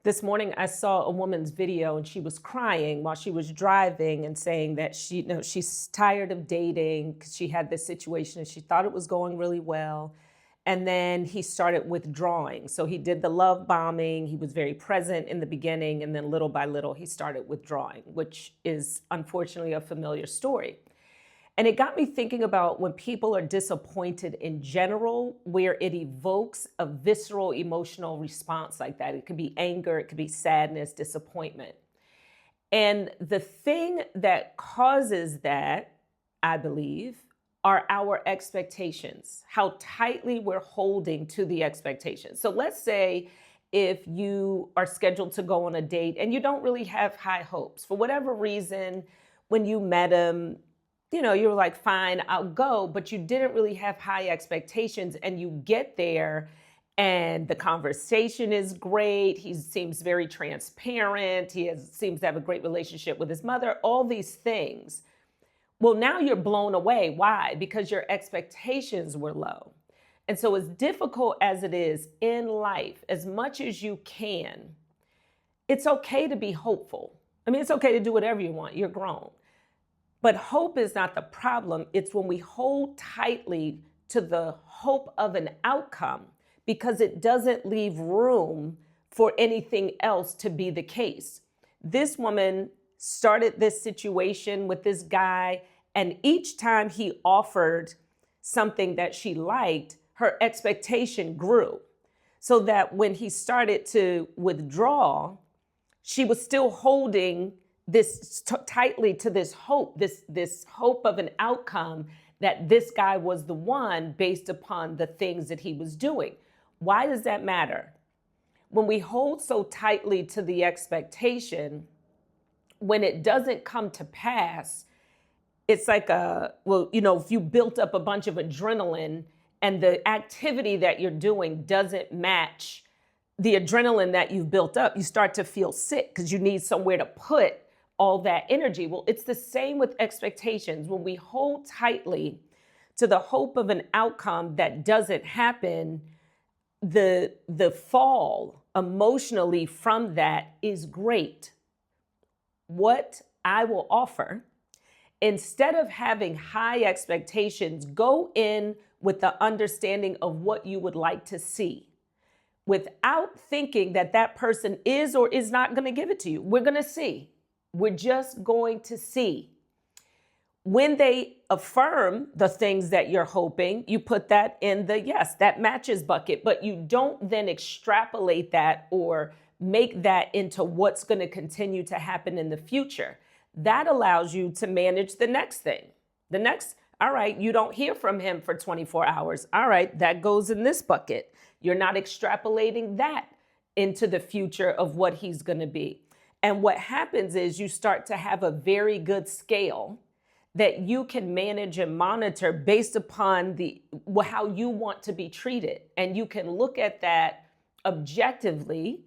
This morning, I saw a woman's video and she was crying while she was driving and saying that she's tired of dating because she had this situation and she thought it was going really well. And then he started withdrawing. So he did the love bombing. He was very present in the beginning. And then little by little, he started withdrawing, which is unfortunately a familiar story. And it got me thinking about when people are disappointed in general, where it evokes a visceral emotional response like that. It could be anger, it could be sadness, disappointment. And the thing that causes that, I believe, are our expectations, how tightly we're holding to the expectations. So let's say if you are scheduled to go on a date and you don't really have high hopes for whatever reason, when you met him, you were like, fine, I'll go, but you didn't really have high expectations and you get there and the conversation is great. He seems very transparent. Seems to have a great relationship with his mother, all these things. Well, now you're blown away. Why? Because your expectations were low. And so as difficult as it is in life, as much as you can, it's okay to be hopeful. I mean, it's okay to do whatever you want. You're grown. But hope is not the problem. It's when we hold tightly to the hope of an outcome because it doesn't leave room for anything else to be the case. This woman started this situation with this guy, and each time he offered something that she liked, her expectation grew. So that when he started to withdraw, she was still holding this tightly to this hope, this hope of an outcome that this guy was the one based upon the things that he was doing. Why does that matter? When we hold so tightly to the expectation, when it doesn't come to pass, it's like if you built up a bunch of adrenaline and the activity that you're doing doesn't match the adrenaline that you've built up, you start to feel sick because you need somewhere to put all that energy. Well, it's the same with expectations. When we hold tightly to the hope of an outcome that doesn't happen, the fall emotionally from that is great. What I will offer, instead of having high expectations, go in with the understanding of what you would like to see without thinking that that person is or is not going to give it to you. We're going to see. We're just going to see. When they affirm the things that you're hoping, you put that in the yes, that matches bucket, but you don't then extrapolate that or make that into what's going to continue to happen in the future. That allows you to manage the next thing. All right, you don't hear from him for 24 hours. All right, that goes in this bucket. You're not extrapolating that into the future of what he's going to be. And what happens is you start to have a very good scale that you can manage and monitor based upon how you want to be treated. And you can look at that objectively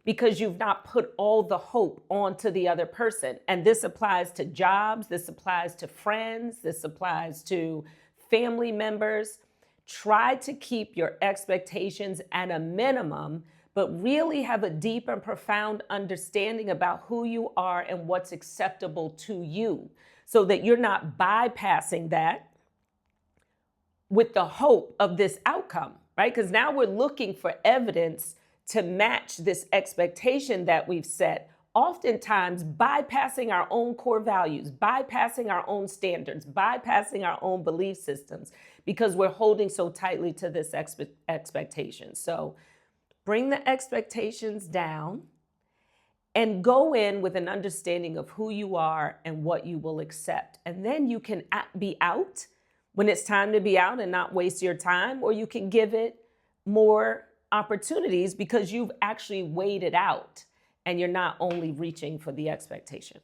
because you've not put all the hope onto the other person. And this applies to jobs, this applies to friends, this applies to family members. Try to keep your expectations at a minimum, but really have a deep and profound understanding about who you are and what's acceptable to you so that you're not bypassing that with the hope of this outcome, right? Because now we're looking for evidence to match this expectation that we've set, oftentimes bypassing our own core values, bypassing our own standards, bypassing our own belief systems because we're holding so tightly to this expectation. So bring the expectations down and go in with an understanding of who you are and what you will accept. And then you can be out when it's time to be out and not waste your time, or you can give it more opportunities because you've actually weighed it out and you're not only reaching for the expectation.